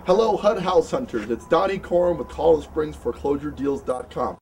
Hello, HUD House Hunters. It's Donnie Corum with ColorSpringsForeclosureDeals.com.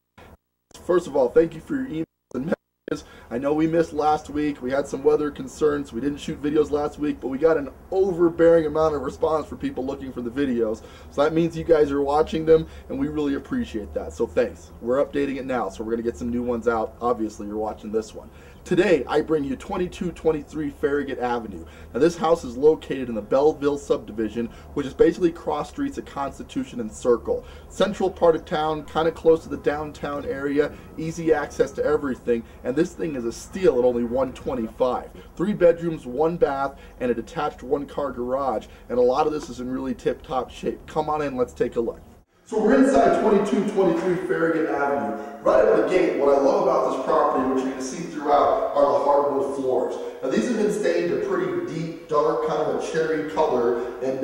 First of all, thank you for your emails and messages. I know we missed last week. We had some weather concerns. We didn't shoot videos last week, but we got an overbearing amount of response for people looking for the videos. So that means you guys are watching them, and we really appreciate that. So thanks. We're updating it now, so we're going to get some new ones out. Obviously, you're watching this one. Today, I bring you 2223 Farragut Avenue. Now, this house is located in the Belleville subdivision, which is basically cross streets at Constitution and Circle. Central part of town, kind of close to the downtown area, easy access to everything, and this thing is a steal at only $125. 3 bedrooms, 1 bath, and a detached 1-car garage, and a lot of this is in really tip-top shape. Come on in, let's take a look. So we're inside 2223 Farragut Avenue. Right out of the gate, what I love about this property, which you can see throughout, are the hardwood floors. Now these have been stained a pretty deep, dark, kind of a cherry color, and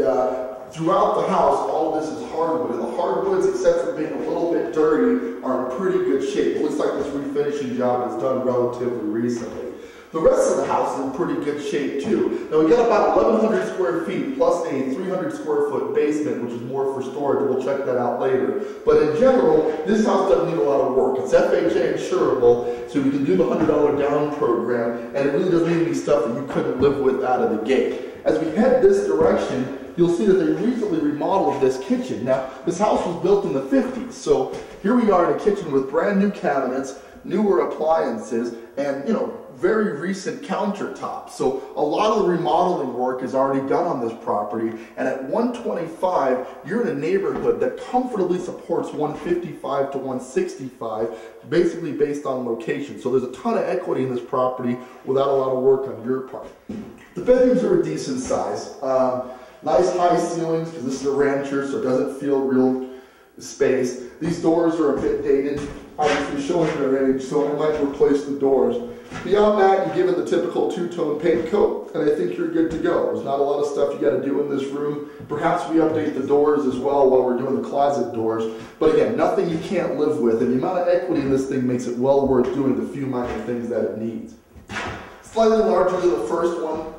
throughout the house, all of this is hardwood. And the hardwoods, except for being a little bit dirty, are in pretty good shape. It looks like this refinishing job was done relatively recently. The rest of the house is in pretty good shape too. Now we got about 1,100 square feet plus a 300 square foot basement, which is more for storage. We'll check that out later. But in general, this house doesn't need a lot of work. It's FHA insurable, so we can do the $100 down program, and it really doesn't need any stuff that you couldn't live with out of the gate. As we head this direction, you'll see that they recently remodeled this kitchen. Now, this house was built in the 50s, so here we are in a kitchen with brand new cabinets, newer appliances, and very recent countertops. So a lot of the remodeling work is already done on this property, and at $125, you're in a neighborhood that comfortably supports $155 to $165, basically based on location. So there's a ton of equity in this property without a lot of work on your part. The bedrooms are a decent size. Nice high ceilings, because this is a rancher, so it doesn't feel real space. These doors are a bit dated, obviously showing their age, so I might replace the doors. Beyond that, you give it the typical 2-tone paint coat, and I think you're good to go. There's not a lot of stuff you got to do in this room. Perhaps we update the doors as well while we're doing the closet doors. But again, nothing you can't live with, and the amount of equity in this thing makes it well worth doing the few minor things that it needs. Slightly larger than the first one.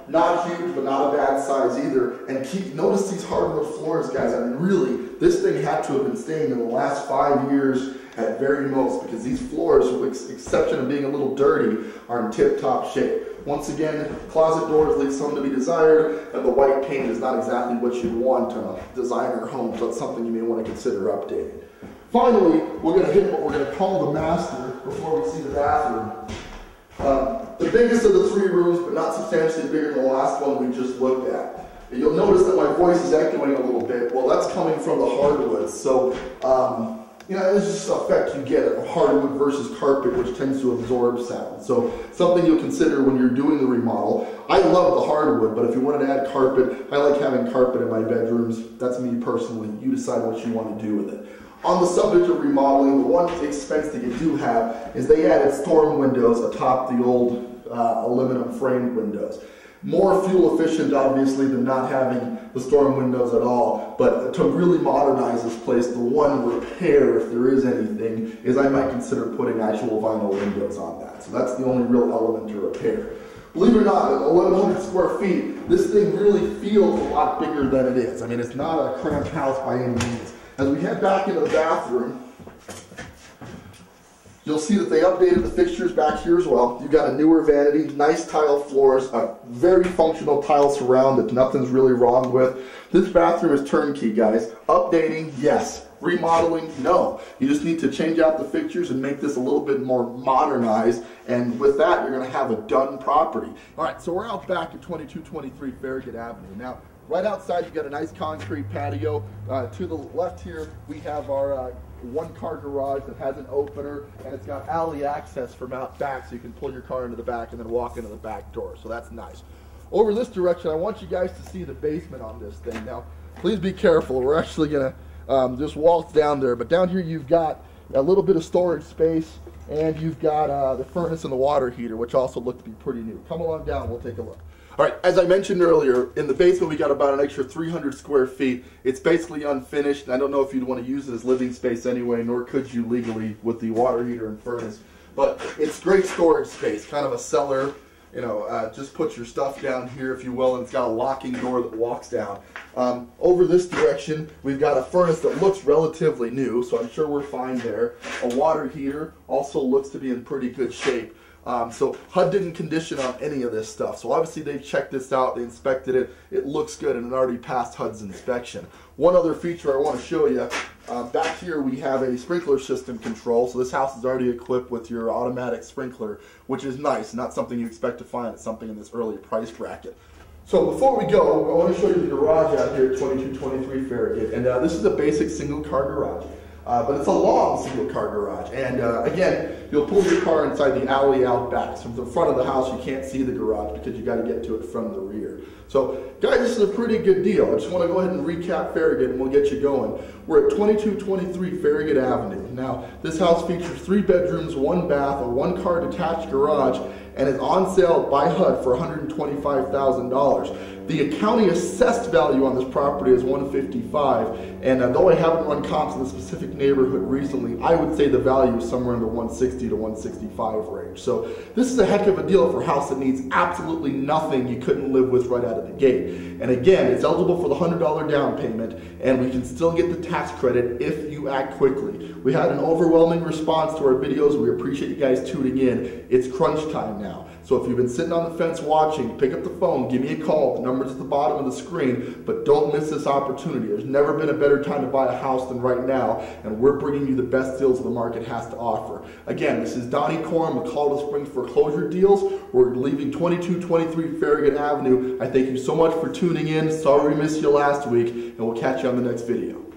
Not huge, but not a bad size either. And notice these hardwood floors, guys. I mean, really, this thing had to have been stained in the last 5 years at very most, because these floors, with exception of being a little dirty, are in tip-top shape. Once again, closet doors leave some to be desired, and the white paint is not exactly what you want on a designer home, so it's something you may want to consider updating. Finally, we're going to hit what we're going to call the master before we see the bathroom. The biggest of the 3 rooms, but not substantially bigger than the last one we just looked at. And you'll notice that my voice is echoing a little bit. Well, that's coming from the hardwoods. So, it's just an effect you get of hardwood versus carpet, which tends to absorb sound. So, something you'll consider when you're doing the remodel. I love the hardwood, but if you wanted to add carpet, I like having carpet in my bedrooms. That's me personally. You decide what you want to do with it. On the subject of remodeling, the one expense that you do have is they added storm windows atop the old aluminum framed windows. More fuel efficient, obviously, than not having the storm windows at all. But to really modernize this place, the one repair, if there is anything, is I might consider putting actual vinyl windows on that. So that's the only real element to repair. Believe it or not, at 1,100 square feet, this thing really feels a lot bigger than it is. I mean, it's not a cramped house by any means. As we head back into the bathroom, you'll see that they updated the fixtures back here as well. You've got a newer vanity, nice tile floors, a very functional tile surround that nothing's really wrong with. This bathroom is turnkey, guys. Updating, yes. Remodeling, no. You just need to change out the fixtures and make this a little bit more modernized, and with that, you're going to have a done property. All right, so we're out back at 2223 Farragut Avenue. Now, right outside, you've got a nice concrete patio. To the left here, we have our 1-car garage that has an opener, and it's got alley access from out back, so you can pull your car into the back and then walk into the back door. So that's nice. Over this direction, I want you guys to see the basement on this thing. Now, please be careful. We're actually going to just walk down there. But down here, you've got a little bit of storage space, and you've got the furnace and the water heater, which also look to be pretty new. Come along down, we'll take a look. All right, as I mentioned earlier, in the basement we got about an extra 300 square feet. It's basically unfinished, and I don't know if you'd want to use it as living space anyway, nor could you legally with the water heater and furnace. But it's great storage space, kind of a cellar just put your stuff down here, if you will, and it's got a locking door that walks down. Over this direction, we've got a furnace that looks relatively new, so I'm sure we're fine there. A water heater also looks to be in pretty good shape. So HUD didn't condition on any of this stuff. So obviously they checked this out, they inspected it, it looks good, and it already passed HUD's inspection. One other feature I want to show you, back here we have a sprinkler system control. So this house is already equipped with your automatic sprinkler, which is nice, not something you expect to find at something in this early price bracket. So before we go, I want to show you the garage out here at 2223 Farragut, and this is a basic single car garage. But it's a long single car garage, and again, you'll pull your car inside the alley out back. So from the front of the house, you can't see the garage because you got to get to it from the rear. So guys, this is a pretty good deal. I just want to go ahead and recap Farragut and we'll get you going. We're at 2223 Farragut Avenue. Now, this house features 3 bedrooms, 1 bath, a 1-car detached garage, and is on sale by HUD for $125,000. The county assessed value on this property is $155,000, and though I haven't run comps in the specific neighborhood recently, I would say the value is somewhere in the $160,000 to $165,000 range. So this is a heck of a deal for a house that needs absolutely nothing you couldn't live with right out of the gate. And again, it's eligible for the $100 down payment, and we can still get the tax credit if you act quickly. We had an overwhelming response to our videos. We appreciate you guys tuning in. It's crunch time now. So if you've been sitting on the fence watching, pick up the phone, give me a call. The number's at the bottom of the screen, but don't miss this opportunity. There's never been a better time to buy a house than right now, and we're bringing you the best deals the market has to offer. Again, this is Donnie Corum with Colorado Springs Foreclosure Deals. We're leaving 2223 Farragut Avenue. I thank you so much for tuning in. Sorry we missed you last week, and we'll catch you on the next video.